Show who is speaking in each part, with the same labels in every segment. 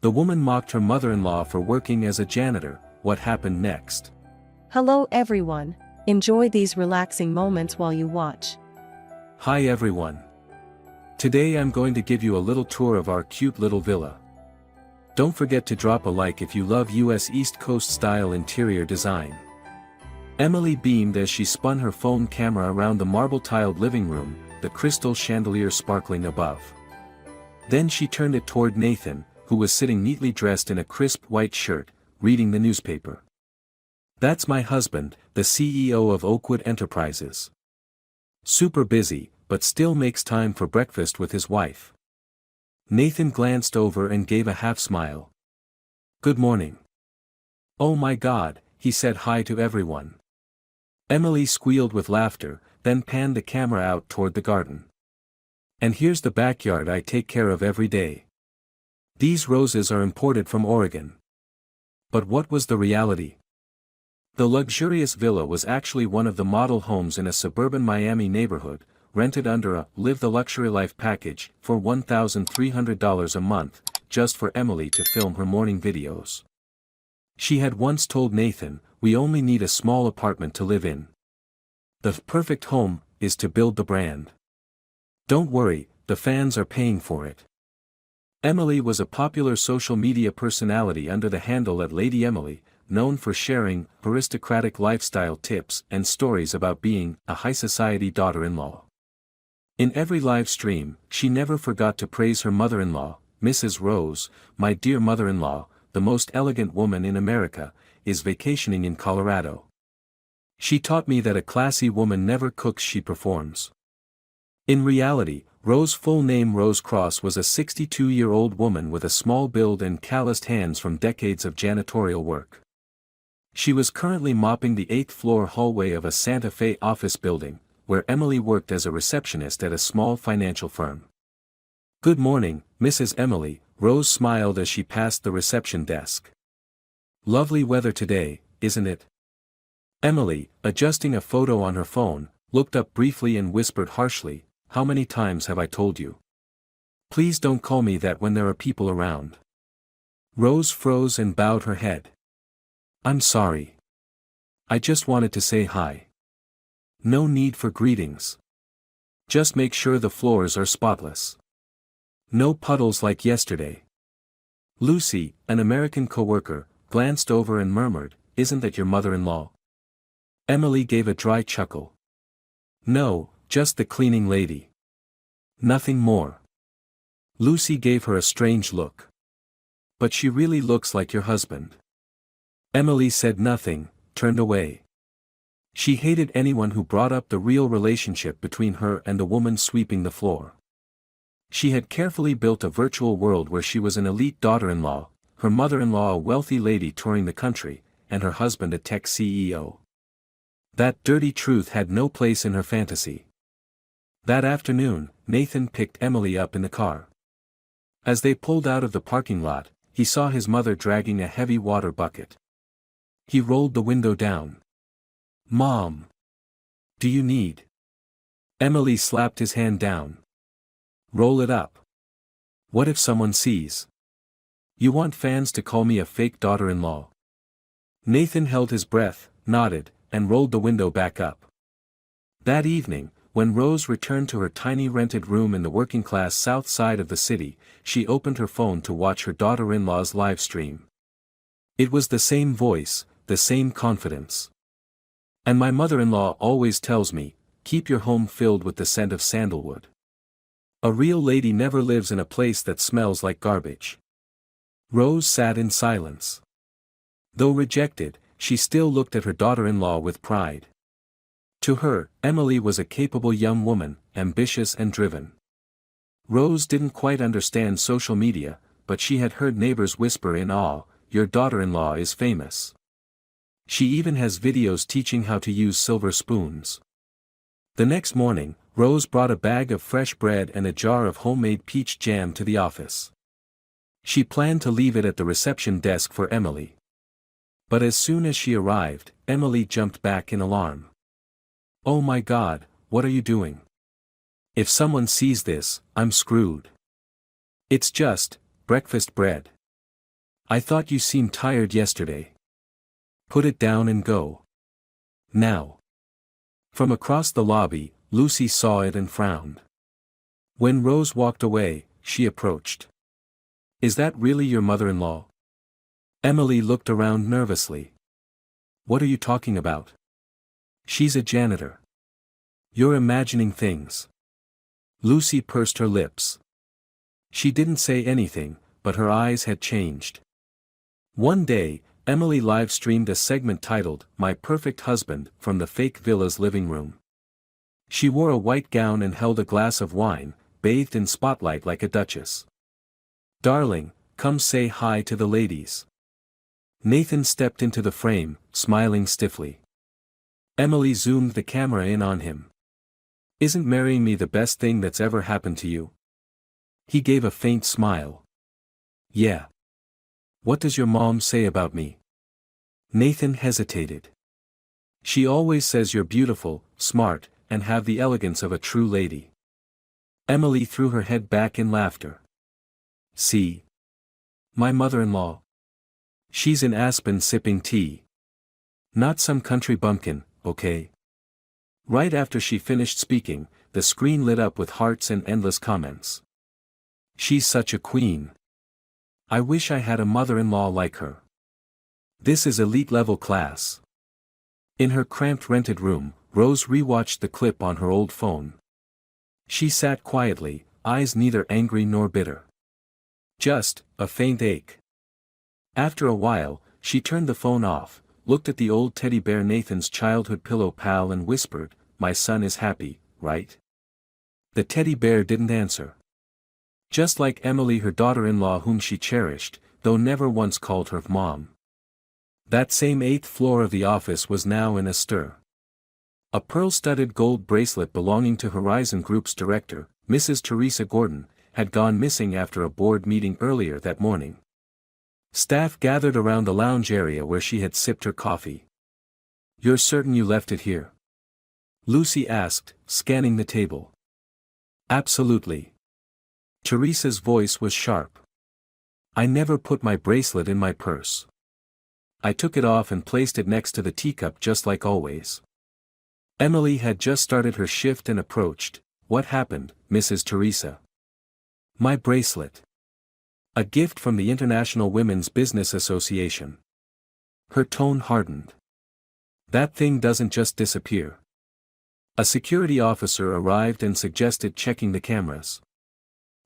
Speaker 1: The woman mocked her mother-in-law for working as a janitor. What happened next?
Speaker 2: Hello everyone, enjoy these relaxing moments while you watch.
Speaker 1: Hi everyone. Today I'm going to give you a little tour of our cute little villa. Don't forget to drop a like if you love US East Coast style interior design. Emily beamed as she spun her phone camera around the marble-tiled living room, the crystal chandelier sparkling above. Then she turned it toward Nathan, who was sitting neatly dressed in a crisp white shirt, reading the newspaper. That's my husband, the CEO of Oakwood Enterprises. Super busy, but still makes time for breakfast with his wife. Nathan glanced over and gave a half-smile. Good morning. Oh my God, he said hi to everyone. Emily squealed with laughter, then panned the camera out toward the garden. And here's the backyard I take care of every day. These roses are imported from Oregon. But what was the reality? The luxurious villa was actually one of the model homes in a suburban Miami neighborhood, rented under a Live the Luxury Life package for $1,300 a month, just for Emily to film her morning videos. She had once told Nathan, "We only need a small apartment to live in. The perfect home is to build the brand. Don't worry, the fans are paying for it." Emily was a popular social media personality under the handle at Lady Emily, known for sharing aristocratic lifestyle tips and stories about being a high society daughter-in-law. In every live stream, she never forgot to praise her mother-in-law, Mrs. Rose. "My dear mother-in-law, the most elegant woman in America, is vacationing in Colorado. She taught me that a classy woman never cooks, she performs." In reality, Rose's full name Rose Cross was a 62-year-old woman with a small build and calloused hands from decades of janitorial work. She was currently mopping the 8th-floor hallway of a Santa Fe office building, where Emily worked as a receptionist at a small financial firm. "Good morning, Mrs. Emily," Rose smiled as she passed the reception desk. "Lovely weather today, isn't it?" Emily, adjusting a photo on her phone, looked up briefly and whispered harshly, "How many times have I told you? Please don't call me that when there are people around." Rose froze and bowed her head. "I'm sorry. I just wanted to say hi. No need for greetings. Just make sure the floors are spotless. No puddles like yesterday." Lucy, an American coworker, glanced over and murmured, "Isn't that your mother-in-law?" Emily gave a dry chuckle. "No, just the cleaning lady. Nothing more." Lucy gave her a strange look. "But she really looks like your husband." Emily said nothing, turned away. She hated anyone who brought up the real relationship between her and the woman sweeping the floor. She had carefully built a virtual world where she was an elite daughter-in-law, her mother-in-law a wealthy lady touring the country, and her husband a tech CEO. That dirty truth had no place in her fantasy. That afternoon, Nathan picked Emily up in the car. As they pulled out of the parking lot, he saw his mother dragging a heavy water bucket. He rolled the window down. "Mom! Do you need?" Emily slapped his hand down. "Roll it up. What if someone sees? You want fans to call me a fake daughter-in-law?" Nathan held his breath, nodded, and rolled the window back up. That evening, when Rose returned to her tiny rented room in the working-class south side of the city, she opened her phone to watch her daughter-in-law's live stream. It was the same voice, the same confidence. "And my mother-in-law always tells me, keep your home filled with the scent of sandalwood. A real lady never lives in a place that smells like garbage." Rose sat in silence. Though rejected, she still looked at her daughter-in-law with pride. To her, Emily was a capable young woman, ambitious and driven. Rose didn't quite understand social media, but she had heard neighbors whisper in awe, "Your daughter-in-law is famous. She even has videos teaching how to use silver spoons." The next morning, Rose brought a bag of fresh bread and a jar of homemade peach jam to the office. She planned to leave it at the reception desk for Emily. But as soon as she arrived, Emily jumped back in alarm. "Oh my God, what are you doing? If someone sees this, I'm screwed. It's just breakfast bread." I thought you seemed tired yesterday. Put it down and go. Now. From across the lobby, Lucy saw it and frowned. When Rose walked away, she approached. Is that really your mother-in-law? Emily looked around nervously. What are you talking about? She's a janitor. You're imagining things. Lucy pursed her lips. She didn't say anything, but her eyes had changed. One day, Emily live-streamed a segment titled, My Perfect Husband, from the fake villa's living room. She wore a white gown and held a glass of wine, bathed in spotlight like a duchess. Darling, come say hi to the ladies. Nathan stepped into the frame, smiling stiffly. Emily zoomed the camera in on him. Isn't marrying me the best thing that's ever happened to you? He gave a faint smile. Yeah. What does your mom say about me? Nathan hesitated. She always says you're beautiful, smart, and have the elegance of a true lady. Emily threw her head back in laughter. See? My mother-in-law. She's in Aspen sipping tea. Not some country bumpkin, okay? Right after she finished speaking, the screen lit up with hearts and endless comments. She's such a queen. I wish I had a mother-in-law like her. This is elite-level class. In her cramped rented room, Rose rewatched the clip on her old phone. She sat quietly, eyes neither angry nor bitter. Just a faint ache. After a while, she turned the phone off, looked at the old teddy bear Nathan's childhood pillow pal and whispered, My son is happy, right? The teddy bear didn't answer. Just like Emily, her daughter-in-law whom she cherished, though never once called her mom. That same 8th floor of the office was now in a stir. A pearl-studded gold bracelet belonging to Horizon Group's director, Mrs. Teresa Gordon, had gone missing after a board meeting earlier that morning. Staff gathered around the lounge area where she had sipped her coffee. You're certain you left it here? Lucy asked, scanning the table. Absolutely. Teresa's voice was sharp. I never put my bracelet in my purse. I took it off and placed it next to the teacup just like always. Emily had just started her shift and approached. What happened, Mrs. Teresa? My bracelet. A gift from the International Women's Business Association. Her tone hardened. That thing doesn't just disappear. A security officer arrived and suggested checking the cameras.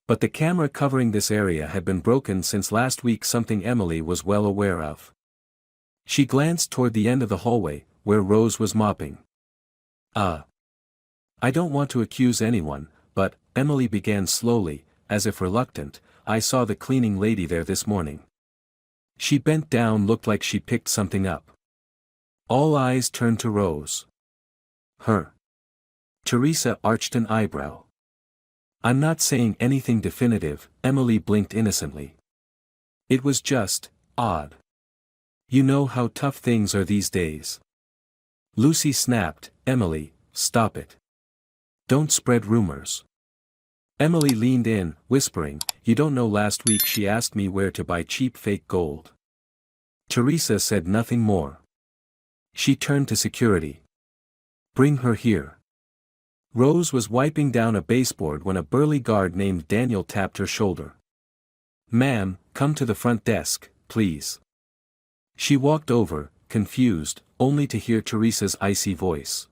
Speaker 1: But the camera covering this area had been broken since last week, something Emily was well aware of. She glanced toward the end of the hallway, where Rose was mopping. I don't want to accuse anyone, but, Emily began slowly, as if reluctant, I saw the cleaning lady there this morning. She bent down, looked like she picked something up. All eyes turned to Rose. Her. Teresa arched an eyebrow. I'm not saying anything definitive, Emily blinked innocently. It was just, odd. You know how tough things are these days. Lucy snapped, Emily, stop it. Don't spread rumors. Emily leaned in, whispering, you don't know last week she asked me where to buy cheap fake gold. Teresa said nothing more. She turned to security. Bring her here. Rose was wiping down a baseboard when a burly guard named Daniel tapped her shoulder. Ma'am, come to the front desk, please. She walked over, confused, only to hear Teresa's icy voice.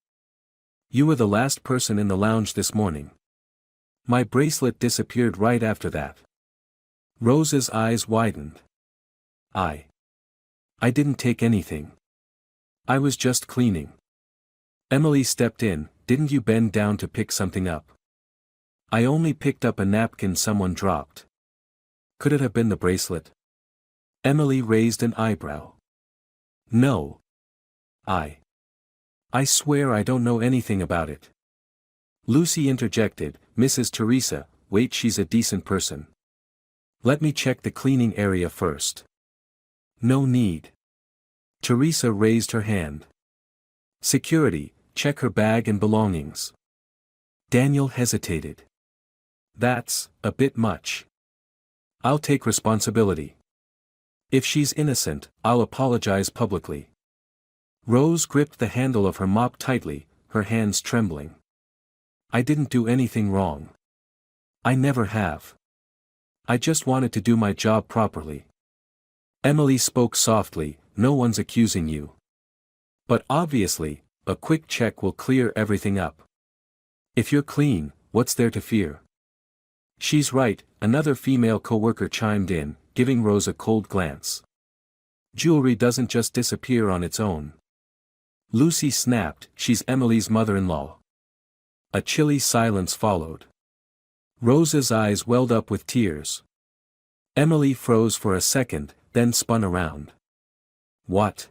Speaker 1: You were the last person in the lounge this morning. My bracelet disappeared right after that. Rose's eyes widened. I didn't take anything. I was just cleaning. Emily stepped in, didn't you bend down to pick something up? I only picked up a napkin someone dropped. Could it have been the bracelet? Emily raised an eyebrow. No. I swear I don't know anything about it. Lucy interjected, Mrs. Teresa, wait, she's a decent person. Let me check the cleaning area first. No need. Teresa raised her hand. Security, check her bag and belongings. Daniel hesitated. That's a bit much. I'll take responsibility. If she's innocent, I'll apologize publicly. Rose gripped the handle of her mop tightly, her hands trembling. I didn't do anything wrong. I never have. I just wanted to do my job properly. Emily spoke softly, no one's accusing you. But obviously, a quick check will clear everything up. If you're clean, what's there to fear? She's right, another female coworker chimed in, giving Rose a cold glance. Jewelry doesn't just disappear on its own. Lucy snapped, she's Emily's mother-in-law. A chilly silence followed. Rose's eyes welled up with tears. Emily froze for a second, then spun around. What?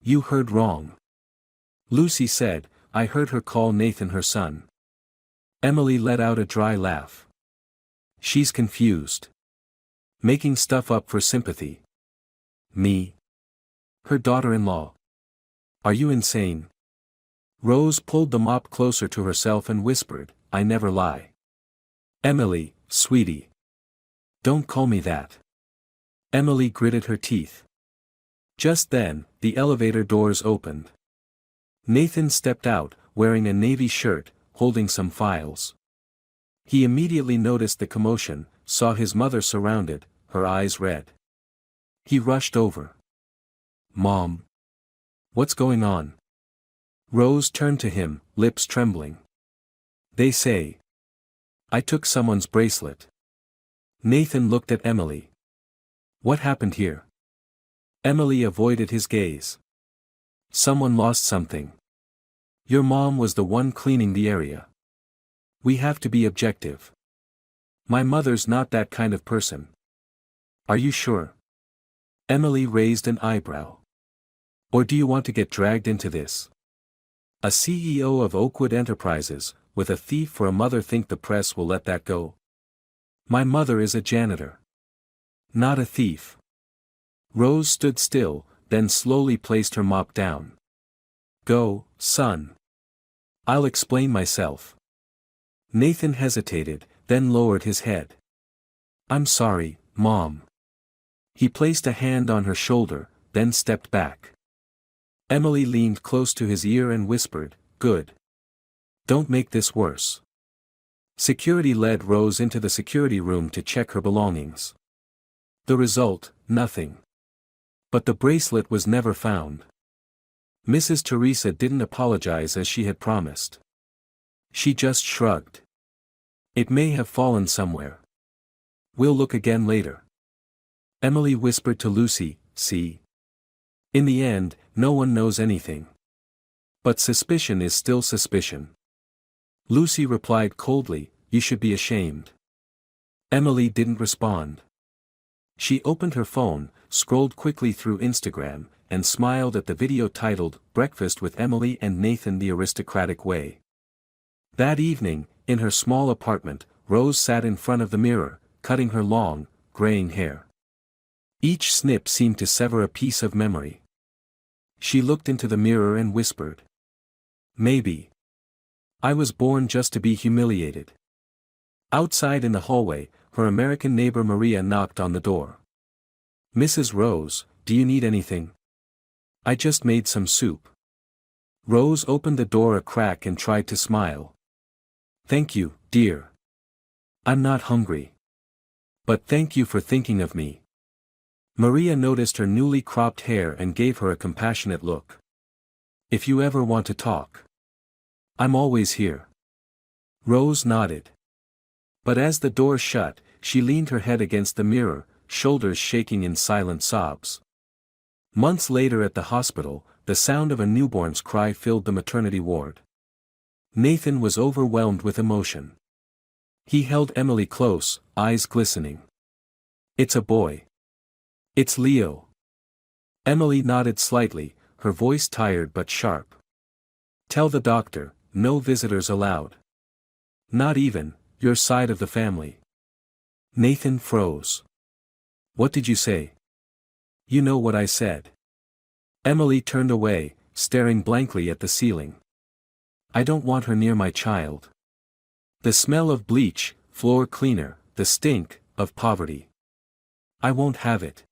Speaker 1: You heard wrong. Lucy said, I heard her call Nathan her son. Emily let out a dry laugh. She's confused. Making stuff up for sympathy. Me? Her daughter-in-law. Are you insane? Rose pulled the mop closer to herself and whispered, I never lie. Emily, sweetie. Don't call me that. Emily gritted her teeth. Just then, the elevator doors opened. Nathan stepped out, wearing a navy shirt, holding some files. He immediately noticed the commotion, saw his mother surrounded, her eyes red. He rushed over. Mom. What's going on? Rose turned to him, lips trembling. They say. I took someone's bracelet. Nathan looked at Emily. What happened here? Emily avoided his gaze. Someone lost something. Your mom was the one cleaning the area. We have to be objective. My mother's not that kind of person. Are you sure? Emily raised an eyebrow. Or do you want to get dragged into this? A CEO of Oakwood Enterprises, with a thief for a mother, think the press will let that go? My mother is a janitor. Not a thief. Rose stood still, then slowly placed her mop down. Go, son. I'll explain myself. Nathan hesitated, then lowered his head. I'm sorry, Mom. He placed a hand on her shoulder, then stepped back. Emily leaned close to his ear and whispered, Good. Don't make this worse. Security led Rose into the security room to check her belongings. The result, nothing. But the bracelet was never found. Mrs. Teresa didn't apologize as she had promised. She just shrugged. It may have fallen somewhere. We'll look again later. Emily whispered to Lucy, See? In the end, no one knows anything. But suspicion is still suspicion. Lucy replied coldly, You should be ashamed. Emily didn't respond. She opened her phone, scrolled quickly through Instagram, and smiled at the video titled, Breakfast with Emily and Nathan the Aristocratic Way. That evening, in her small apartment, Rose sat in front of the mirror, cutting her long, graying hair. Each snip seemed to sever a piece of memory. She looked into the mirror and whispered. Maybe. I was born just to be humiliated. Outside in the hallway, her American neighbor Maria knocked on the door. Mrs. Rose, do you need anything? I just made some soup. Rose opened the door a crack and tried to smile. Thank you, dear. I'm not hungry. But thank you for thinking of me. Maria noticed her newly cropped hair and gave her a compassionate look. If you ever want to talk. I'm always here. Rose nodded. But as the door shut, she leaned her head against the mirror, shoulders shaking in silent sobs. Months later at the hospital, the sound of a newborn's cry filled the maternity ward. Nathan was overwhelmed with emotion. He held Emily close, eyes glistening. It's a boy. It's Leo. Emily nodded slightly, her voice tired but sharp. Tell the doctor, no visitors allowed. Not even, your side of the family. Nathan froze. What did you say? You know what I said. Emily turned away, staring blankly at the ceiling. I don't want her near my child. The smell of bleach, floor cleaner, the stink, of poverty. I won't have it.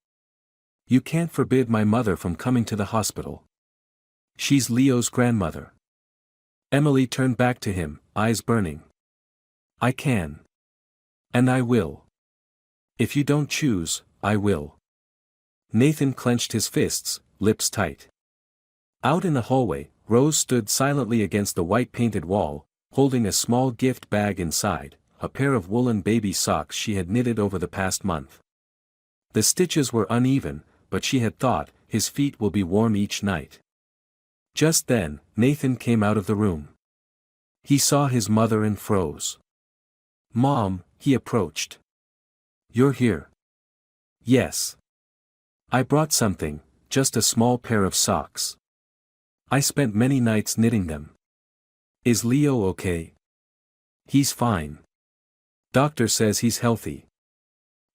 Speaker 1: You can't forbid my mother from coming to the hospital. She's Leo's grandmother. Emily turned back to him, eyes burning. I can. And I will. If you don't choose, I will. Nathan clenched his fists, lips tight. Out in the hallway, Rose stood silently against the white-painted wall, holding a small gift bag inside, a pair of woolen baby socks she had knitted over the past month. The stitches were uneven, but she had thought, his feet will be warm each night. Just then, Nathan came out of the room. He saw his mother and froze. Mom, he approached. You're here. Yes. I brought something, just a small pair of socks. I spent many nights knitting them. Is Leo okay? He's fine. Doctor says he's healthy.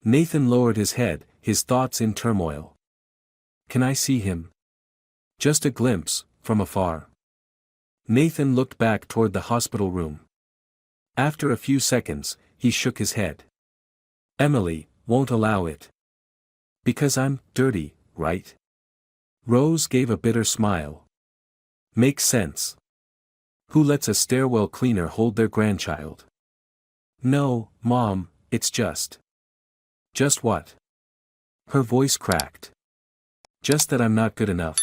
Speaker 1: Nathan lowered his head, his thoughts in turmoil. Can I see him? Just a glimpse, from afar. Nathan looked back toward the hospital room. After a few seconds, he shook his head. Emily won't allow it. Because I'm dirty, right? Rose gave a bitter smile. Makes sense. Who lets a stairwell cleaner hold their grandchild? No, Mom, it's just. Just what? Her voice cracked. Just that I'm not good enough.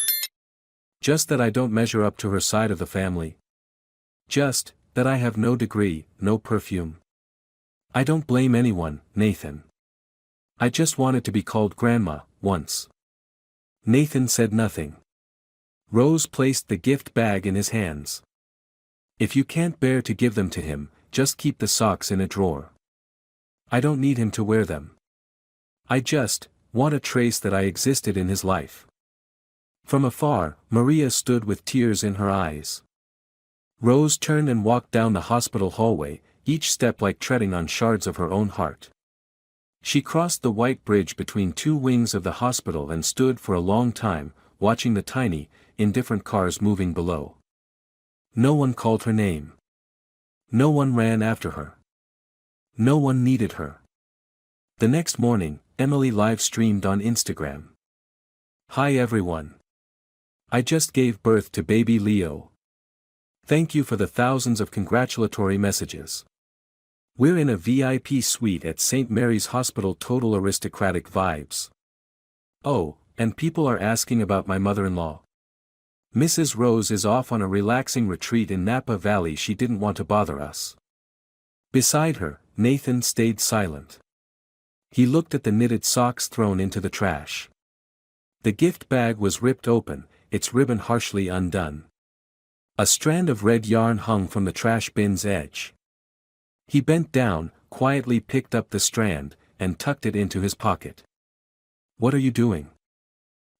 Speaker 1: Just that I don't measure up to her side of the family. Just that I have no degree, no perfume. I don't blame anyone, Nathan. I just wanted to be called Grandma, once. Nathan said nothing. Rose placed the gift bag in his hands. If you can't bear to give them to him, just keep the socks in a drawer. I don't need him to wear them. I just want a trace that I existed in his life. From afar, Maria stood with tears in her eyes. Rose turned and walked down the hospital hallway, each step like treading on shards of her own heart. She crossed the white bridge between two wings of the hospital and stood for a long time, watching the tiny, indifferent cars moving below. No one called her name. No one ran after her. No one needed her. The next morning, Emily live-streamed on Instagram. Hi everyone. I just gave birth to baby Leo. Thank you for the thousands of congratulatory messages. We're in a VIP suite at St. Mary's Hospital, total aristocratic vibes. Oh, and people are asking about my mother-in-law. Mrs. Rose is off on a relaxing retreat in Napa Valley. She didn't want to bother us. Beside her, Nathan stayed silent. He looked at the knitted socks thrown into the trash. The gift bag was ripped open, its ribbon harshly undone. A strand of red yarn hung from the trash bin's edge. He bent down, quietly picked up the strand, and tucked it into his pocket. What are you doing?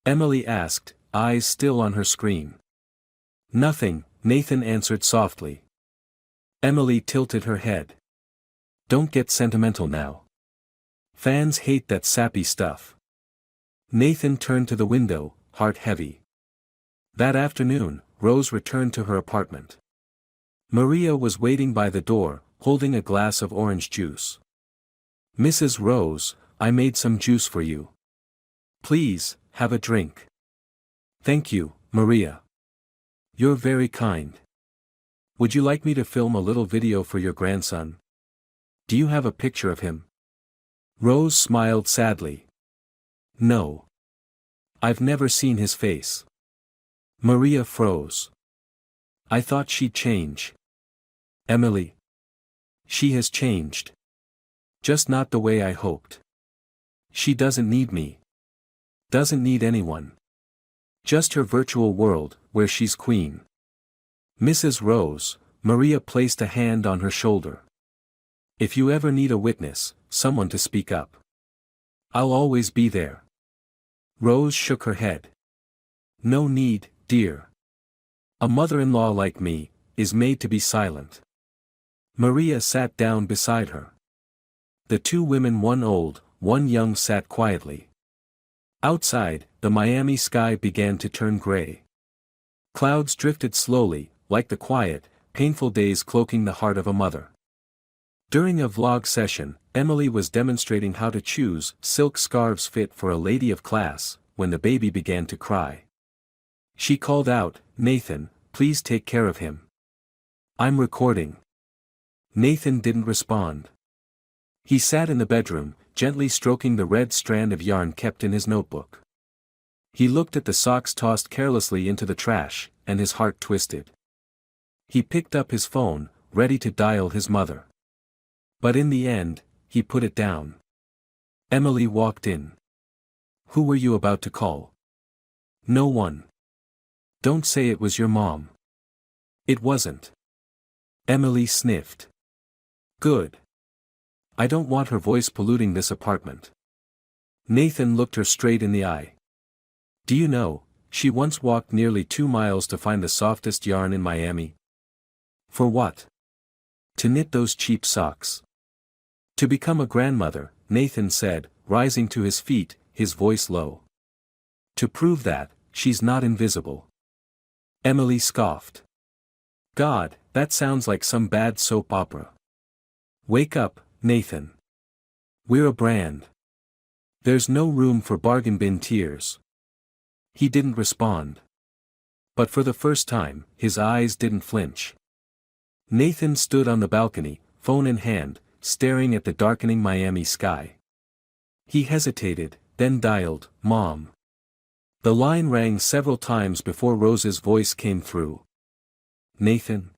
Speaker 1: Emily asked, eyes still on her screen. Nothing, Nathan answered softly. Emily tilted her head. Don't get sentimental now. Fans hate that sappy stuff. Nathan turned to the window, heart heavy. That afternoon, Rose returned to her apartment. Maria was waiting by the door, holding a glass of orange juice. Mrs. Rose, I made some juice for you. Please, have a drink. Thank you, Maria. You're very kind. Would you like me to film a little video for your grandson? Do you have a picture of him? Rose smiled sadly. No. I've never seen his face. Maria froze. I thought she'd change. Emily. She has changed. Just not the way I hoped. She doesn't need me. Doesn't need anyone. Just her virtual world, where she's queen. Mrs. Rose, Maria placed a hand on her shoulder. If you ever need a witness, someone to speak up, I'll always be there. Rose shook her head. No need, dear. A mother-in-law like me is made to be silent. Maria sat down beside her. The two women, one old, one young, sat quietly. Outside, the Miami sky began to turn gray. Clouds drifted slowly, like the quiet, painful days cloaking the heart of a mother. During a vlog session, Emily was demonstrating how to choose silk scarves fit for a lady of class, when the baby began to cry. She called out, "Nathan, please take care of him. I'm recording." Nathan didn't respond. He sat in the bedroom, gently stroking the red strand of yarn kept in his notebook. He looked at the socks tossed carelessly into the trash, and his heart twisted. He picked up his phone, ready to dial his mother. But in the end, he put it down. Emily walked in. "Who were you about to call?" "No one." "Don't say it was your mom." "It wasn't." Emily sniffed. "Good. I don't want her voice polluting this apartment." Nathan looked her straight in the eye. "Do you know, she once walked nearly 2 miles to find the softest yarn in Miami?" "For what?" "To knit those cheap socks." "To become a grandmother," Nathan said, rising to his feet, his voice low. "To prove that, she's not invisible." Emily scoffed. "God, that sounds like some bad soap opera." "Wake up, Nathan. We're a brand. There's no room for bargain bin tears." He didn't respond. But for the first time, his eyes didn't flinch. Nathan stood on the balcony, phone in hand, staring at the darkening Miami sky. He hesitated, then dialed, "Mom." The line rang several times before Rose's voice came through. "Nathan?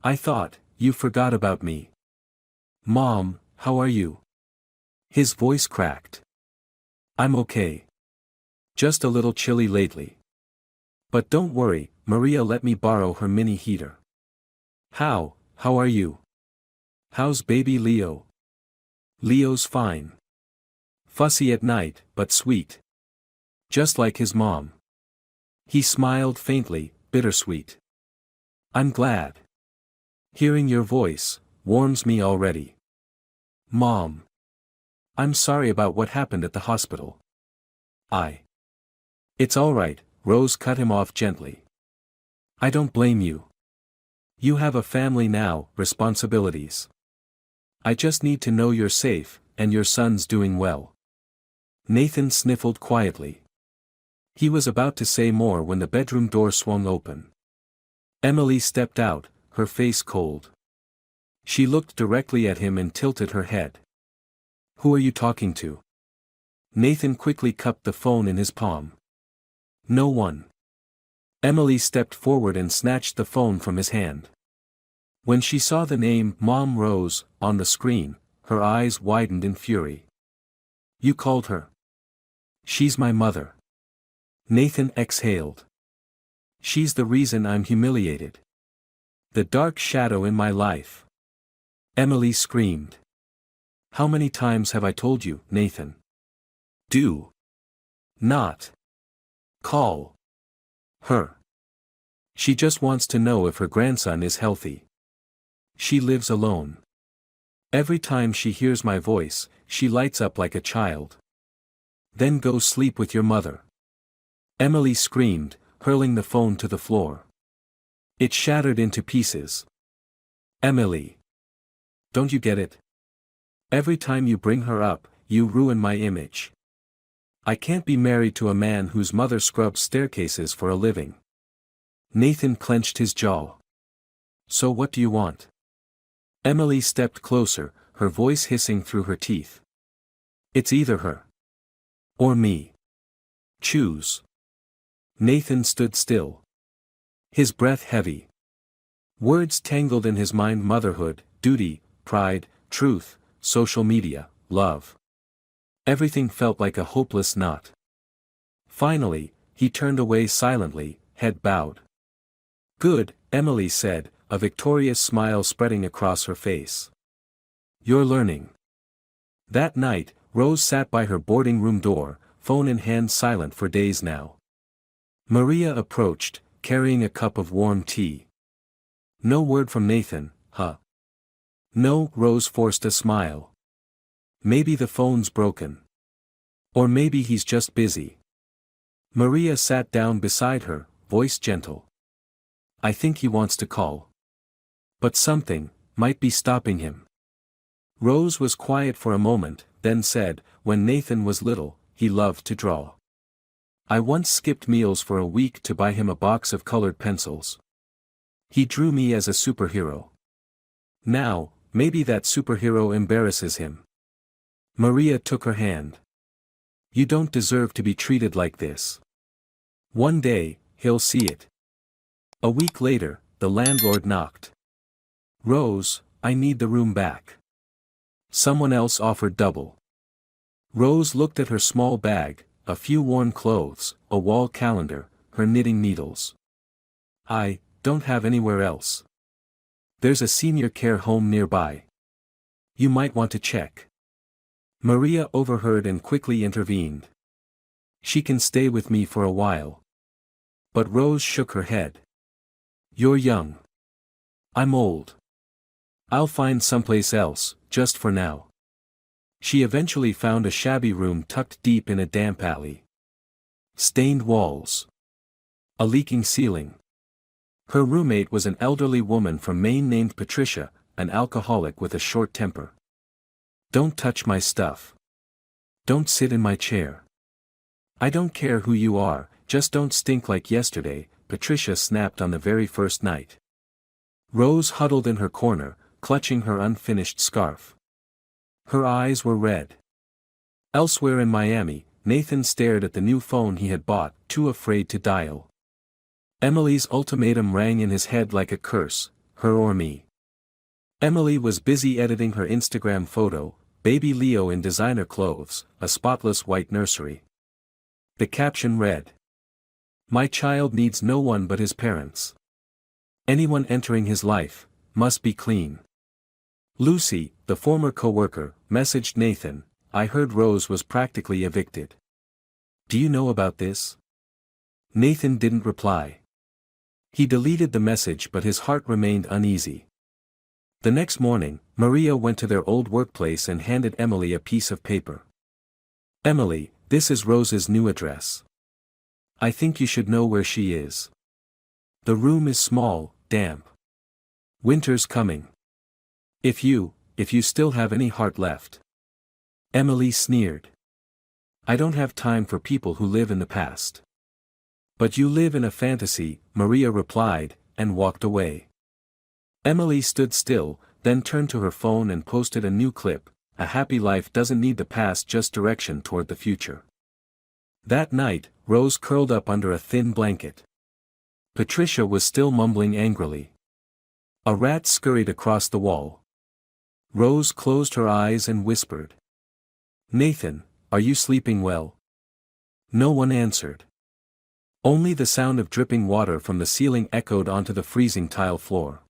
Speaker 1: I thought, you forgot about me." "Mom, how are you?" His voice cracked. "I'm okay. Just a little chilly lately. But don't worry, Maria let me borrow her mini heater." How are you?" "How's baby Leo?" "Leo's fine. Fussy at night, but sweet. Just like his mom." He smiled faintly, bittersweet. "I'm glad. Hearing your voice warms me already." "Mom. I'm sorry about what happened at the hospital." It's all right," Rose cut him off gently. "I don't blame you. You have a family now, responsibilities. I just need to know you're safe, and your son's doing well." Nathan sniffled quietly. He was about to say more when the bedroom door swung open. Emily stepped out, her face cold. She looked directly at him and tilted her head. "Who are you talking to?" Nathan quickly cupped the phone in his palm. "No one." Emily stepped forward and snatched the phone from his hand. When she saw the name Mom Rose on the screen, her eyes widened in fury. "You called her?" "She's my mother." Nathan exhaled. "She's the reason I'm humiliated. The dark shadow in my life." Emily screamed. "How many times have I told you, Nathan? Do not call her. She just wants to know if her grandson is healthy. She lives alone. Every time she hears my voice, she lights up like a child. Then go sleep with your mother." Emily screamed, hurling the phone to the floor. It shattered into pieces. "Emily. Don't you get it? Every time you bring her up, you ruin my image. I can't be married to a man whose mother scrubs staircases for a living." Nathan clenched his jaw. "So what do you want?" Emily stepped closer, her voice hissing through her teeth. "It's either her or me. Choose." Nathan stood still. His breath heavy. Words tangled in his mind: motherhood, duty, pride, truth, social media, love. Everything felt like a hopeless knot. Finally, he turned away silently, head bowed. "Good," Emily said, a victorious smile spreading across her face. "You're learning." That night, Rose sat by her boarding room door, phone in hand, silent for days now. Maria approached, carrying a cup of warm tea. "No word from Nathan, huh?" "No," Rose forced a smile. "Maybe the phone's broken. Or maybe he's just busy." Maria sat down beside her, voice gentle. "I think he wants to call. But something might be stopping him." Rose was quiet for a moment, then said, "When Nathan was little, he loved to draw. I once skipped meals for a week to buy him a box of colored pencils. He drew me as a superhero. Now, maybe that superhero embarrasses him. Maria took her hand. You don't deserve to be treated like this. One day, he'll see it. A week later, the landlord knocked. Rose, I need the room back. Someone else offered double. Rose looked at her small bag, a few worn clothes, a wall calendar, her knitting needles. I don't have anywhere else. There's a senior care home nearby. You might want to check. Maria overheard and quickly intervened. She can stay with me for a while. But Rose shook her head. You're young. I'm old. I'll find someplace else, just for now. She eventually found a shabby room tucked deep in a damp alley. Stained walls. A leaking ceiling. Her roommate was an elderly woman from Maine named Patricia, an alcoholic with a short temper. Don't touch my stuff. Don't sit in my chair. I don't care who you are, just don't stink like yesterday, Patricia snapped on the very first night. Rose huddled in her corner, clutching her unfinished scarf. Her eyes were red. Elsewhere in Miami, Nathan stared at the new phone he had bought, too afraid to dial. Emily's ultimatum rang in his head like a curse, her or me. Emily was busy editing her Instagram photo, baby Leo in designer clothes, a spotless white nursery. The caption read, "My child needs no one but his parents. Anyone entering his life must be clean." Lucy, the former co-worker, messaged Nathan, "I heard Rose was practically evicted. Do you know about this?" Nathan didn't reply. He deleted the message, but his heart remained uneasy. The next morning, Maria went to their old workplace and handed Emily a piece of paper. "Emily, this is Rose's new address. I think you should know where she is. The room is small, damp. Winter's coming. If you still have any heart left." Emily sneered. "I don't have time for people who live in the past." "But you live in a fantasy," Maria replied, and walked away. Emily stood still, then turned to her phone and posted a new clip, "A happy life doesn't need the past, just direction toward the future." That night, Rose curled up under a thin blanket. Patricia was still mumbling angrily. A rat scurried across the wall. Rose closed her eyes and whispered, "Nathan, are you sleeping well?" No one answered. Only the sound of dripping water from the ceiling echoed onto the freezing tile floor.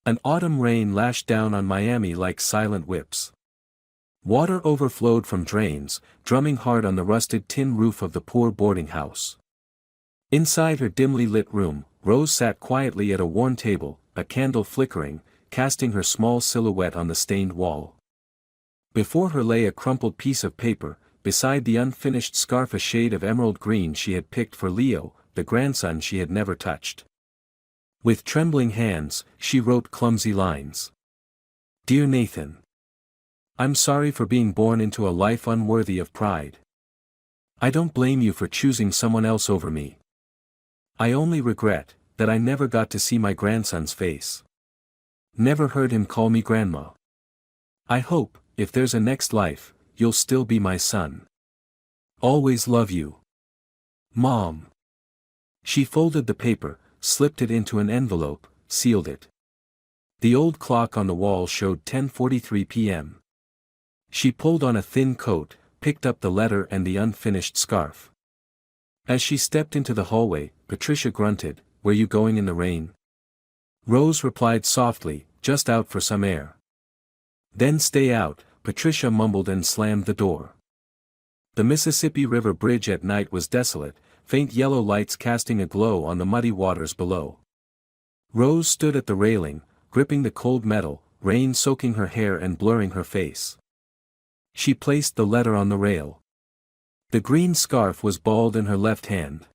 Speaker 1: An autumn rain lashed down on Miami like silent whips. Water overflowed from drains, drumming hard on the rusted tin roof of the poor boarding house. Inside her dimly lit room, Rose sat quietly at a worn table, a candle flickering, casting her small silhouette on the stained wall. Before her lay a crumpled piece of paper, beside the unfinished scarf a shade of emerald green she had picked for Leo, the grandson she had never touched. With trembling hands, she wrote clumsy lines. "Dear Nathan, I'm sorry for being born into a life unworthy of pride. I don't blame you for choosing someone else over me. I only regret that I never got to see my grandson's face. Never heard him call me grandma. I hope, if there's a next life, you'll still be my son. Always love you. Mom." She folded the paper, slipped it into an envelope, sealed it. The old clock on the wall showed 10:43 p.m. She pulled on a thin coat, picked up the letter and the unfinished scarf. As she stepped into the hallway, Patricia grunted, "Were you going in the rain?" Rose replied softly, "Just out for some air." "Then stay out," Patricia mumbled and slammed the door. The Mississippi River Bridge at night was desolate, faint yellow lights casting a glow on the muddy waters below. Rose stood at the railing, gripping the cold metal, rain soaking her hair and blurring her face. She placed the letter on the rail. The green scarf was balled in her left hand.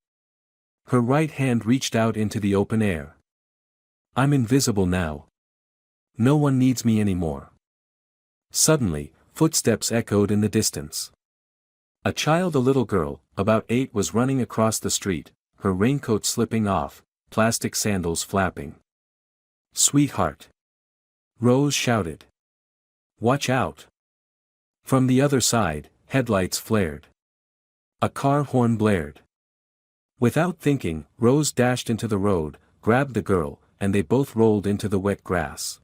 Speaker 1: Her right hand reached out into the open air. "I'm invisible now. No one needs me anymore." Suddenly, footsteps echoed in the distance. A child, a little girl, about 8, was running across the street, her raincoat slipping off, plastic sandals flapping. "Sweetheart!" Rose shouted. "Watch out!" From the other side, headlights flared. A car horn blared. Without thinking, Rose dashed into the road, grabbed the girl, and they both rolled into the wet grass.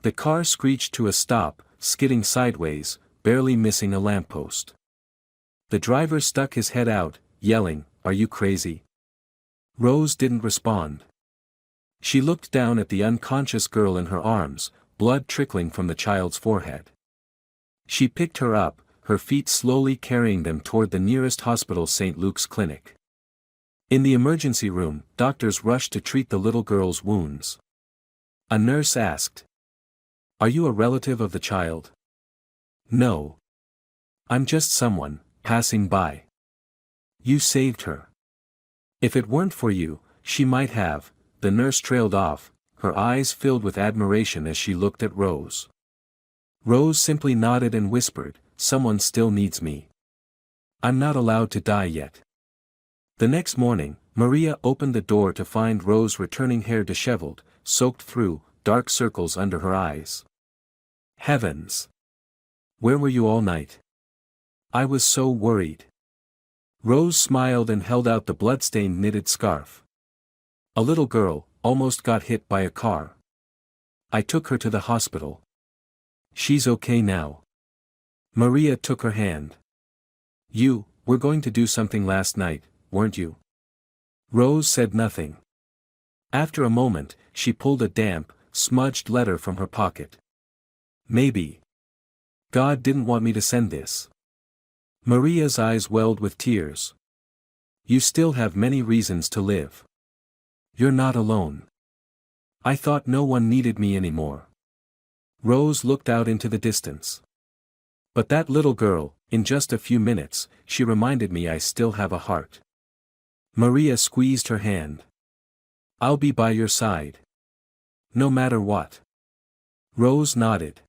Speaker 1: The car screeched to a stop, skidding sideways, barely missing a lamppost. The driver stuck his head out, yelling, "Are you crazy?" Rose didn't respond. She looked down at the unconscious girl in her arms, blood trickling from the child's forehead. She picked her up, her feet slowly carrying them toward the nearest hospital, St. Luke's Clinic. In the emergency room, doctors rushed to treat the little girl's wounds. A nurse asked, "Are you a relative of the child?" "No. I'm just someone passing by." "You saved her. If it weren't for you, she might have." The nurse trailed off, her eyes filled with admiration as she looked at Rose. Rose simply nodded and whispered, "Someone still needs me. I'm not allowed to die yet." The next morning, Maria opened the door to find Rose returning, hair disheveled, soaked through, dark circles under her eyes. "Heavens! Where were you all night? I was so worried." Rose smiled and held out the blood-stained knitted scarf. "A little girl, almost got hit by a car. I took her to the hospital. She's okay now." Maria took her hand. "You were going to do something last night, weren't you?" Rose said nothing. After a moment, she pulled a damp, smudged letter from her pocket. "Maybe. God didn't want me to send this." Maria's eyes welled with tears. "You still have many reasons to live. You're not alone. I thought no one needed me anymore." Rose looked out into the distance. "But that little girl, in just a few minutes, she reminded me I still have a heart." Maria squeezed her hand. "I'll be by your side. No matter what." Rose nodded.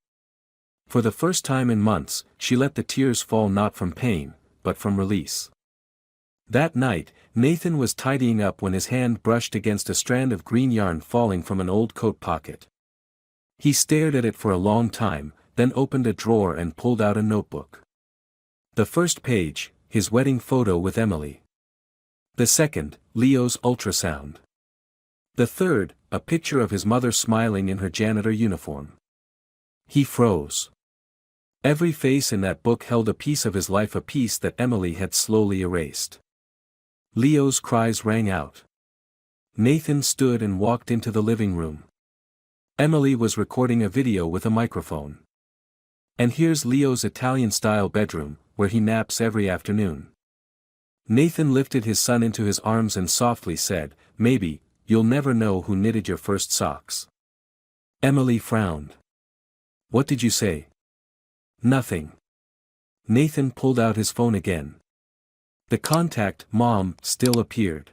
Speaker 1: For the first time in months, she let the tears fall not from pain, but from release. That night, Nathan was tidying up when his hand brushed against a strand of green yarn falling from an old coat pocket. He stared at it for a long time, then opened a drawer and pulled out a notebook. The first page, his wedding photo with Emily. The second, Leo's ultrasound. The third, a picture of his mother smiling in her janitor uniform. He froze. Every face in that book held a piece of his life, a piece that Emily had slowly erased. Leo's cries rang out. Nathan stood and walked into the living room. Emily was recording a video with a microphone. And here's Leo's Italian-style bedroom, where he naps every afternoon. Nathan lifted his son into his arms and softly said, "Maybe, you'll never know who knitted your first socks." Emily frowned. "What did you say?" "Nothing." Nathan pulled out his phone again. The contact, Mom, still appeared.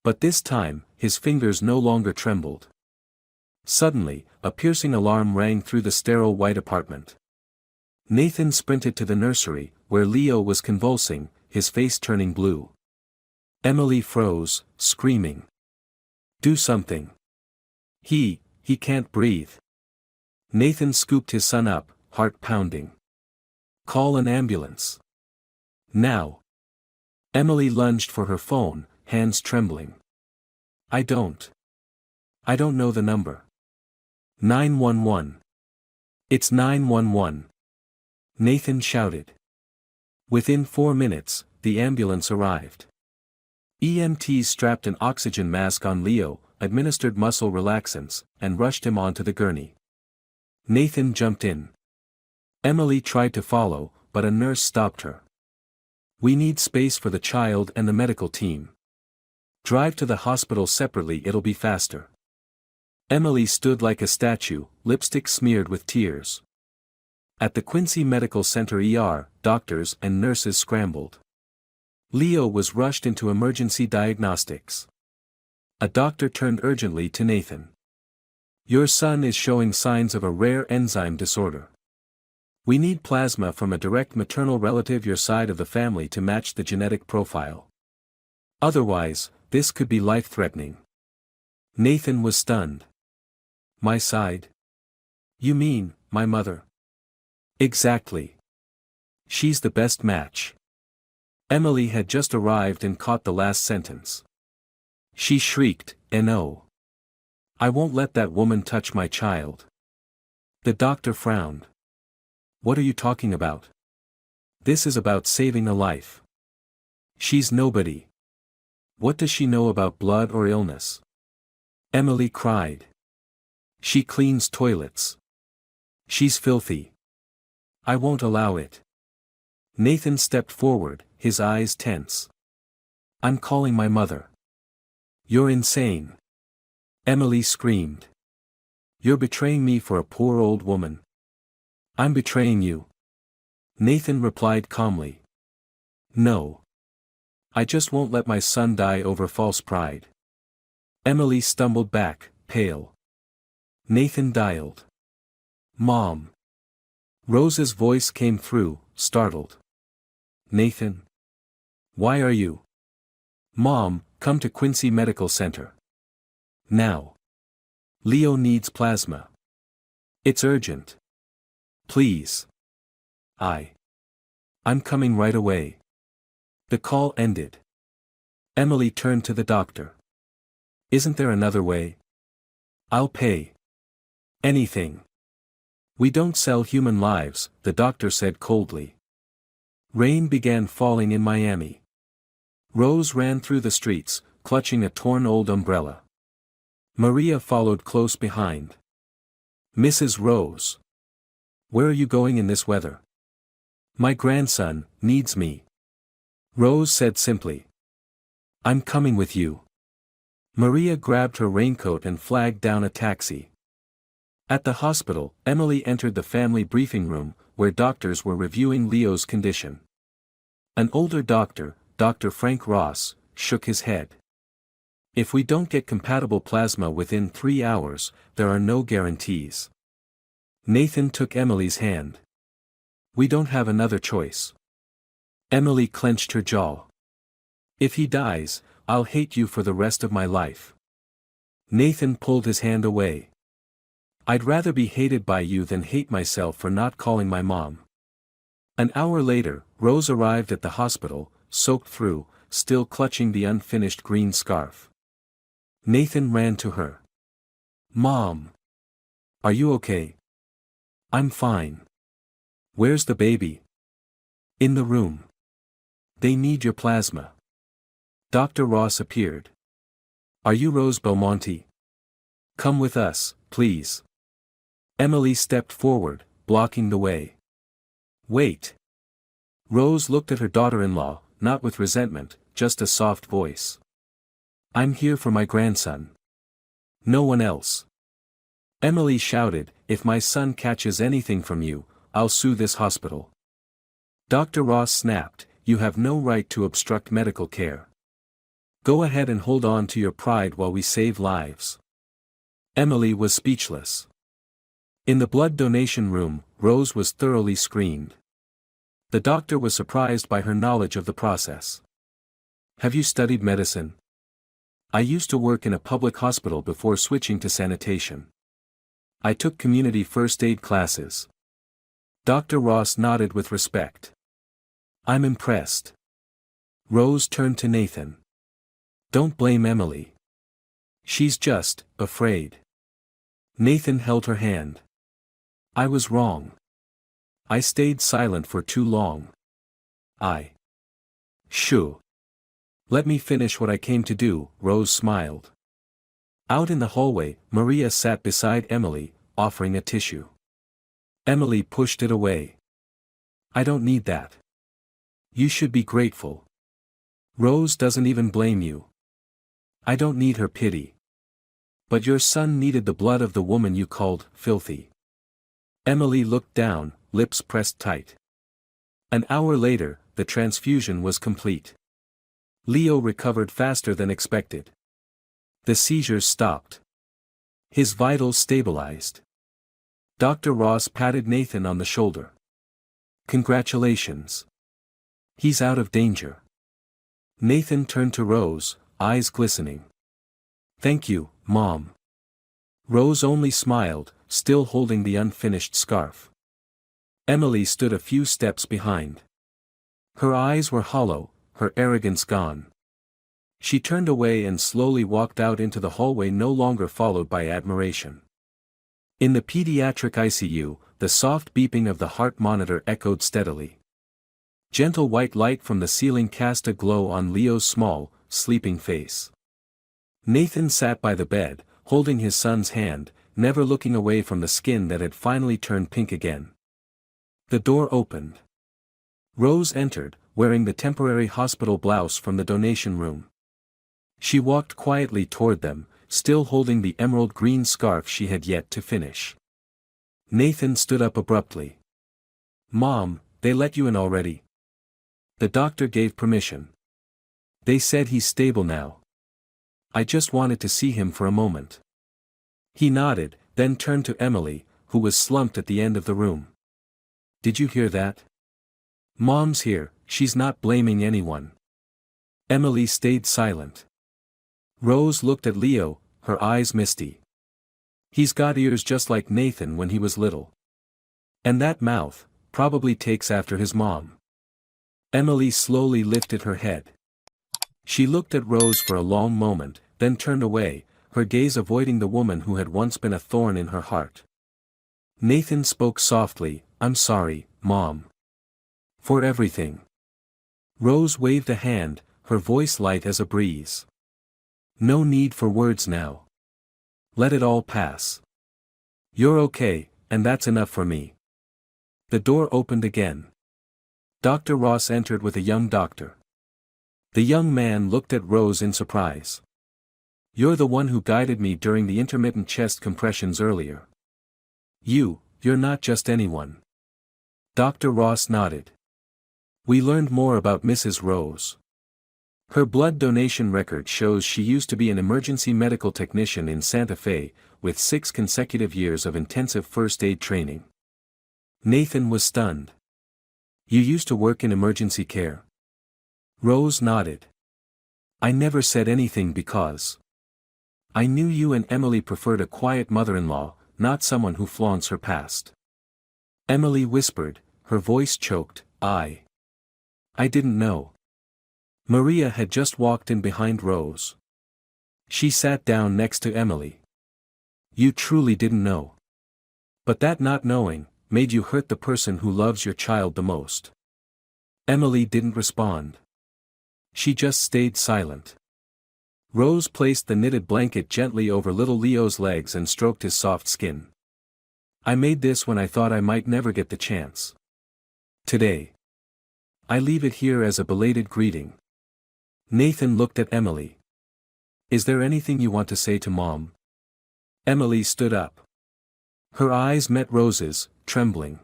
Speaker 1: But this time, his fingers no longer trembled. Suddenly, a piercing alarm rang through the sterile white apartment. Nathan sprinted to the nursery, where Leo was convulsing, his face turning blue. Emily froze, screaming. "Do something. He can't breathe." Nathan scooped his son up, heart pounding. "Call an ambulance. Now." Emily lunged for her phone, hands trembling. I don't know the number." 911. "It's 911. Nathan shouted. Within 4 minutes, the ambulance arrived. EMTs strapped an oxygen mask on Leo, administered muscle relaxants, and rushed him onto the gurney. Nathan jumped in. Emily tried to follow, but a nurse stopped her. "We need space for the child and the medical team. Drive to the hospital separately, it'll be faster." Emily stood like a statue, lipstick smeared with tears. At the Quincy Medical Center ER, doctors and nurses scrambled. Leo was rushed into emergency diagnostics. A doctor turned urgently to Nathan. "Your son is showing signs of a rare enzyme disorder. We need plasma from a direct maternal relative your side of the family to match the genetic profile. Otherwise, this could be life-threatening. Nathan was stunned. My side? You mean, my mother? Exactly. She's the best match. Emily had just arrived and caught the last sentence. She shrieked, "No. I won't let that woman touch my child." The doctor frowned. What are you talking about? This is about saving a life. She's nobody. What does she know about blood or illness? Emily cried. She cleans toilets. She's filthy. I won't allow it. Nathan stepped forward, his eyes tense. I'm calling my mother. You're insane. Emily screamed. You're betraying me for a poor old woman. I'm betraying you. Nathan replied calmly. No. I just won't let my son die over false pride. Emily stumbled back, pale. Nathan dialed. Mom. Rose's voice came through, startled. Nathan? Why are you? Mom, come to Quincy Medical Center. Now. Leo needs plasma. It's urgent. Please. I'm coming right away. The call ended. Emily turned to the doctor. Isn't there another way? I'll pay. Anything. We don't sell human lives, the doctor said coldly. Rain began falling in Miami. Rose ran through the streets, clutching a torn old umbrella. Maria followed close behind. Mrs. Rose. Where are you going in this weather? My grandson needs me. Rose said simply. I'm coming with you. Maria grabbed her raincoat and flagged down a taxi. At the hospital, Emily entered the family briefing room, where doctors were reviewing Leo's condition. An older doctor, Dr. Frank Ross, shook his head. If we don't get compatible plasma within 3 hours, there are no guarantees. Nathan took Emily's hand. We don't have another choice. Emily clenched her jaw. If he dies, I'll hate you for the rest of my life. Nathan pulled his hand away. I'd rather be hated by you than hate myself for not calling my mom. An hour later, Rose arrived at the hospital, soaked through, still clutching the unfinished green scarf. Nathan ran to her. Mom. Are you okay? I'm fine. Where's the baby? In the room. They need your plasma. Dr. Ross appeared. Are you Rose Belmonte? Come with us, please. Emily stepped forward, blocking the way. Wait. Rose looked at her daughter-in-law, not with resentment, just a soft voice. I'm here for my grandson. No one else. Emily shouted, if my son catches anything from you, I'll sue this hospital. Dr. Ross snapped, you have no right to obstruct medical care. Go ahead and hold on to your pride while we save lives. Emily was speechless. In the blood donation room, Rose was thoroughly screened. The doctor was surprised by her knowledge of the process. Have you studied medicine? I used to work in a public hospital before switching to sanitation. I took community first aid classes. Dr. Ross nodded with respect. I'm impressed. Rose turned to Nathan. Don't blame Emily. She's just afraid. Nathan held her hand. I was wrong. I stayed silent for too long. Shoo. Let me finish what I came to do, Rose smiled. Out in the hallway, Maria sat beside Emily, offering a tissue. Emily pushed it away. I don't need that. You should be grateful. Rose doesn't even blame you. I don't need her pity. But your son needed the blood of the woman you called filthy. Emily looked down, lips pressed tight. An hour later, the transfusion was complete. Leo recovered faster than expected. The seizures stopped. His vitals stabilized. Dr. Ross patted Nathan on the shoulder. Congratulations. He's out of danger. Nathan turned to Rose, eyes glistening. Thank you, Mom. Rose only smiled, still holding the unfinished scarf. Emily stood a few steps behind. Her eyes were hollow, her arrogance gone. She turned away and slowly walked out into the hallway, no longer followed by admiration. In the pediatric ICU, the soft beeping of the heart monitor echoed steadily. Gentle white light from the ceiling cast a glow on Leo's small, sleeping face. Nathan sat by the bed, holding his son's hand, never looking away from the skin that had finally turned pink again. The door opened. Rose entered, wearing the temporary hospital blouse from the donation room. She walked quietly toward them, still holding the emerald green scarf she had yet to finish. Nathan stood up abruptly. Mom, they let you in already? The doctor gave permission. They said he's stable now. I just wanted to see him for a moment. He nodded, then turned to Emily, who was slumped at the end of the room. Did you hear that? Mom's here, she's not blaming anyone. Emily stayed silent. Rose looked at Leo, her eyes misty. He's got ears just like Nathan when he was little. And that mouth, probably takes after his mom. Emily slowly lifted her head. She looked at Rose for a long moment, then turned away, her gaze avoiding the woman who had once been a thorn in her heart. Nathan spoke softly, I'm sorry, Mom. For everything. Rose waved a hand, her voice light as a breeze. No need for words now. Let it all pass. You're okay, and that's enough for me. The door opened again. Dr. Ross entered with a young doctor. The young man looked at Rose in surprise. You're the one who guided me during the intermittent chest compressions earlier. You're not just anyone. Dr. Ross nodded. We learned more about Mrs. Rose. Her blood donation record shows she used to be an emergency medical technician in Santa Fe, with 6 consecutive years of intensive first aid training. Nathan was stunned. You used to work in emergency care? Rose nodded. I never said anything because I knew you and Emily preferred a quiet mother-in-law, not someone who flaunts her past. Emily whispered, her voice choked, I didn't know. Maria had just walked in behind Rose. She sat down next to Emily. You truly didn't know. But that not knowing, made you hurt the person who loves your child the most. Emily didn't respond. She just stayed silent. Rose placed the knitted blanket gently over little Leo's legs and stroked his soft skin. I made this when I thought I might never get the chance. Today. I leave it here as a belated greeting. Nathan looked at Emily. Is there anything you want to say to Mom? Emily stood up. Her eyes met Rose's, trembling.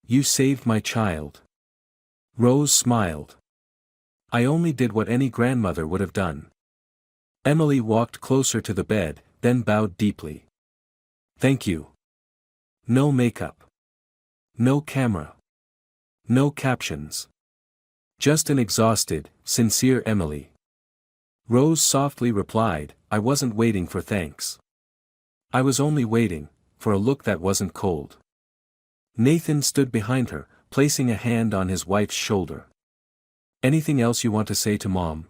Speaker 1: You saved my child. Rose smiled. I only did what any grandmother would have done. Emily walked closer to the bed, then bowed deeply. Thank you. No makeup. No camera. No captions. Just an exhausted, sincere Emily. Rose softly replied, I wasn't waiting for thanks. I was only waiting for a look that wasn't cold. Nathan stood behind her, placing a hand on his wife's shoulder. Anything else you want to say to Mom?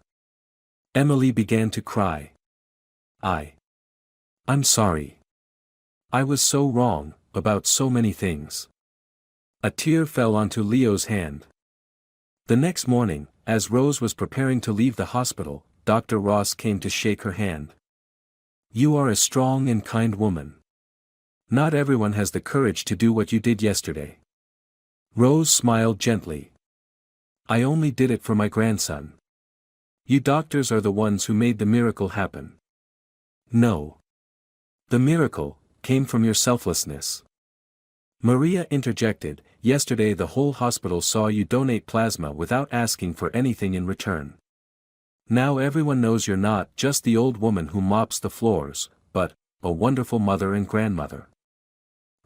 Speaker 1: Emily began to cry. I'm sorry. I was so wrong, about so many things. A tear fell onto Leo's hand. The next morning, as Rose was preparing to leave the hospital, Dr. Ross came to shake her hand. You are a strong and kind woman. Not everyone has the courage to do what you did yesterday. Rose smiled gently. I only did it for my grandson. You doctors are the ones who made the miracle happen. No. The miracle came from your selflessness. Maria interjected, yesterday the whole hospital saw you donate plasma without asking for anything in return. Now everyone knows you're not just the old woman who mops the floors, but a wonderful mother and grandmother.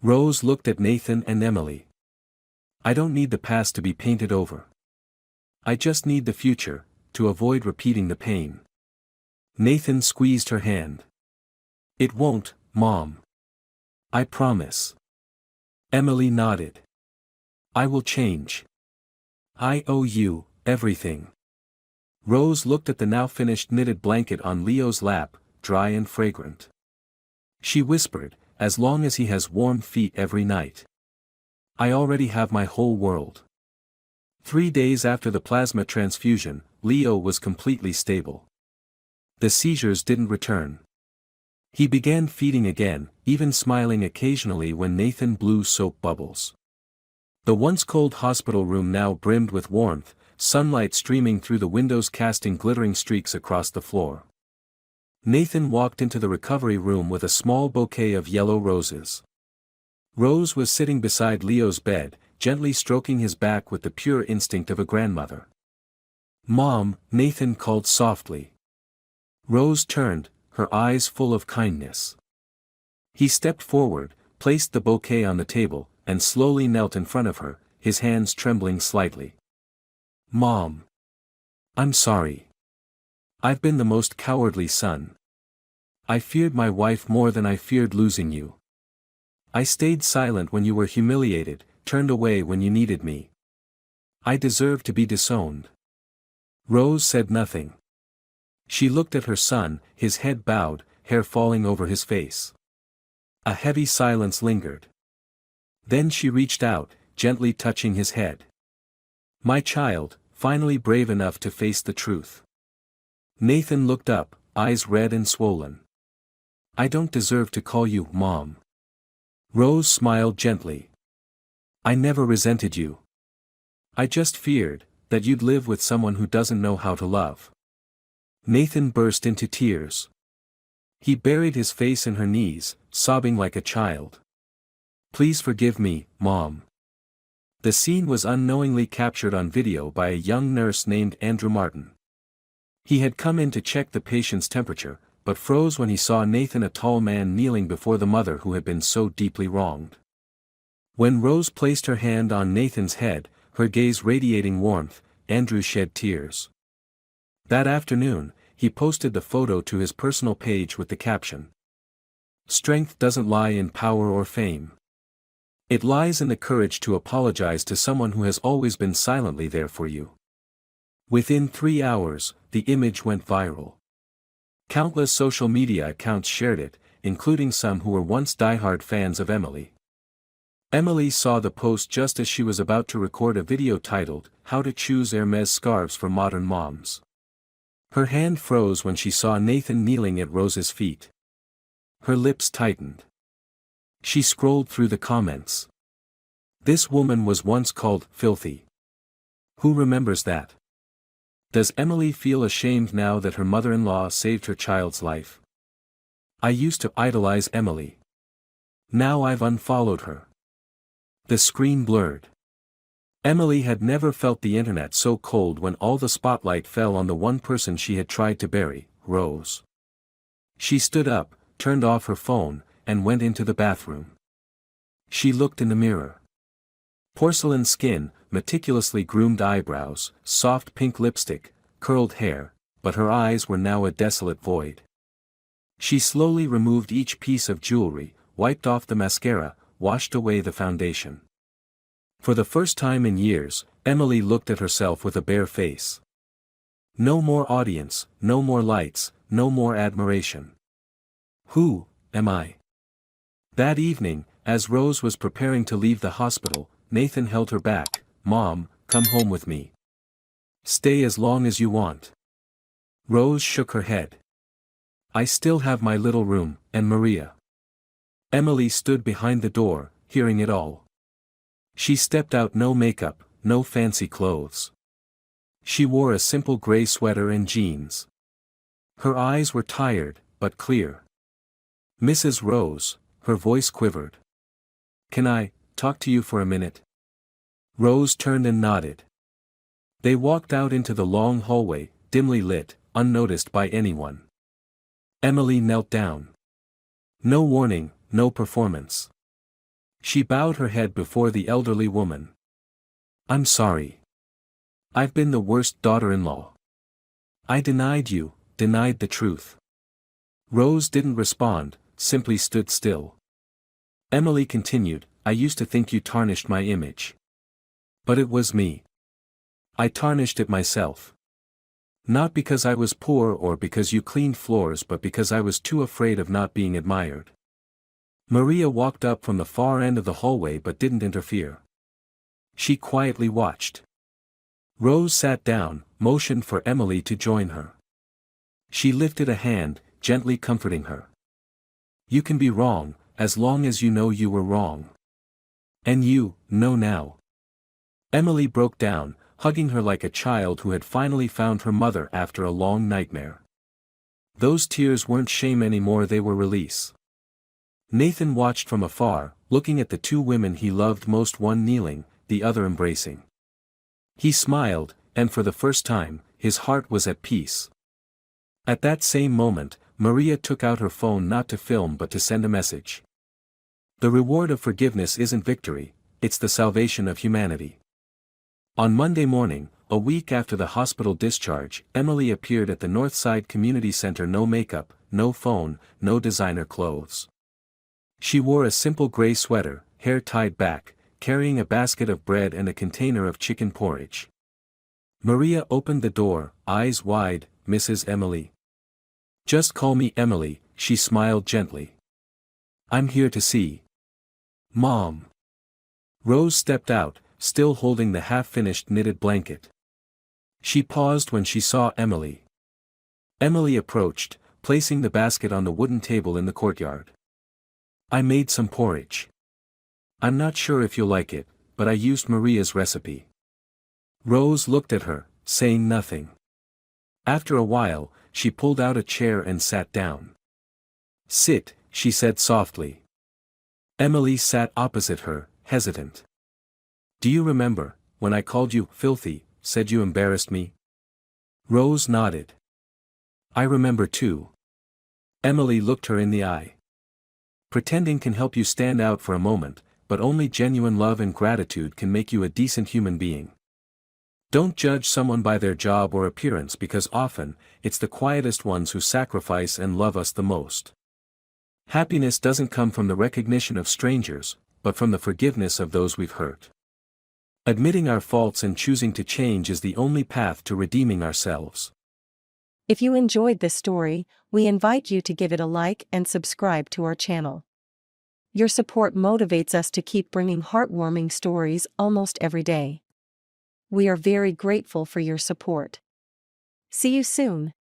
Speaker 1: Rose looked at Nathan and Emily. I don't need the past to be painted over. I just need the future, to avoid repeating the pain. Nathan squeezed her hand. It won't, Mom. I promise. Emily nodded. I will change. I owe you everything. Rose looked at the now finished knitted blanket on Leo's lap, dry and fragrant. She whispered, as long as he has warm feet every night. I already have my whole world. 3 days after the plasma transfusion, Leo was completely stable. The seizures didn't return. He began feeding again, even smiling occasionally when Nathan blew soap bubbles. The once cold hospital room now brimmed with warmth, sunlight streaming through the windows casting glittering streaks across the floor. Nathan walked into the recovery room with a small bouquet of yellow roses. Rose was sitting beside Leo's bed, gently stroking his back with the pure instinct of a grandmother. Mom, Nathan called softly. Rose turned, her eyes full of kindness. He stepped forward, placed the bouquet on the table, and slowly knelt in front of her, his hands trembling slightly. Mom. I'm sorry. I've been the most cowardly son. I feared my wife more than I feared losing you. I stayed silent when you were humiliated, turned away when you needed me. I deserve to be disowned. Rose said nothing. She looked at her son, his head bowed, hair falling over his face. A heavy silence lingered. Then she reached out, gently touching his head. My child, finally brave enough to face the truth. Nathan looked up, eyes red and swollen. I don't deserve to call you Mom. Rose smiled gently. I never resented you. I just feared that you'd live with someone who doesn't know how to love. Nathan burst into tears. He buried his face in her knees, sobbing like a child. Please forgive me, Mom. The scene was unknowingly captured on video by a young nurse named Andrew Martin. He had come in to check the patient's temperature, but froze when he saw Nathan, a tall man kneeling before the mother who had been so deeply wronged. When Rose placed her hand on Nathan's head, her gaze radiating warmth, Andrew shed tears. That afternoon, he posted the photo to his personal page with the caption, "Strength doesn't lie in power or fame. It lies in the courage to apologize to someone who has always been silently there for you." Within 3 hours, the image went viral. Countless social media accounts shared it, including some who were once diehard fans of Emily. Emily saw the post just as she was about to record a video titled, "How to Choose Hermes Scarves for Modern Moms." Her hand froze when she saw Nathan kneeling at Rose's feet. Her lips tightened. She scrolled through the comments. This woman was once called filthy. Who remembers that? Does Emily feel ashamed now that her mother-in-law saved her child's life? I used to idolize Emily. Now I've unfollowed her. The screen blurred. Emily had never felt the internet so cold when all the spotlight fell on the one person she had tried to bury, Rose. She stood up, turned off her phone, and went into the bathroom. She looked in the mirror. Porcelain skin, meticulously groomed eyebrows, soft pink lipstick, curled hair, but her eyes were now a desolate void. She slowly removed each piece of jewelry, wiped off the mascara, washed away the foundation. For the first time in years, Emily looked at herself with a bare face. No more audience, no more lights, no more admiration. Who am I? That evening, as Rose was preparing to leave the hospital, Nathan held her back. Mom, come home with me. Stay as long as you want. Rose shook her head. I still have my little room, and Maria. Emily stood behind the door, hearing it all. She stepped out, no makeup, no fancy clothes. She wore a simple gray sweater and jeans. Her eyes were tired, but clear. Mrs. Rose, her voice quivered. Can I talk to you for a minute? Rose turned and nodded. They walked out into the long hallway, dimly lit, unnoticed by anyone. Emily knelt down. No warning, no performance. She bowed her head before the elderly woman. I'm sorry. I've been the worst daughter-in-law. I denied you, denied the truth. Rose didn't respond, simply stood still. Emily continued, I used to think you tarnished my image. But it was me. I tarnished it myself. Not because I was poor or because you cleaned floors, but because I was too afraid of not being admired. Maria walked up from the far end of the hallway but didn't interfere. She quietly watched. Rose sat down, motioned for Emily to join her. She lifted a hand, gently comforting her. You can be wrong, as long as you know you were wrong. And you know now. Emily broke down, hugging her like a child who had finally found her mother after a long nightmare. Those tears weren't shame anymore, they were release. Nathan watched from afar, looking at the two women he loved most, one kneeling, the other embracing. He smiled, and for the first time, his heart was at peace. At that same moment, Maria took out her phone not to film but to send a message. The reward of forgiveness isn't victory, it's the salvation of humanity. On Monday morning, a week after the hospital discharge, Emily appeared at the Northside Community Center, no makeup, no phone, no designer clothes. She wore a simple gray sweater, hair tied back, carrying a basket of bread and a container of chicken porridge. Maria opened the door, eyes wide, Mrs. Emily. Just call me Emily, she smiled gently. I'm here to see Mom. Rose stepped out, still holding the half-finished knitted blanket. She paused when she saw Emily. Emily approached, placing the basket on the wooden table in the courtyard. I made some porridge. I'm not sure if you'll like it, but I used Maria's recipe. Rose looked at her, saying nothing. After a while, she pulled out a chair and sat down. Sit, she said softly. Emily sat opposite her, hesitant. Do you remember, when I called you filthy, said you embarrassed me? Rose nodded. I remember too. Emily looked her in the eye. Pretending can help you stand out for a moment, but only genuine love and gratitude can make you a decent human being. Don't judge someone by their job or appearance, because often, it's the quietest ones who sacrifice and love us the most. Happiness doesn't come from the recognition of strangers, but from the forgiveness of those we've hurt. Admitting our faults and choosing to change is the only path to redeeming ourselves.
Speaker 2: If you enjoyed this story, we invite you to give it a like and subscribe to our channel. Your support motivates us to keep bringing heartwarming stories almost every day. We are very grateful for your support. See you soon.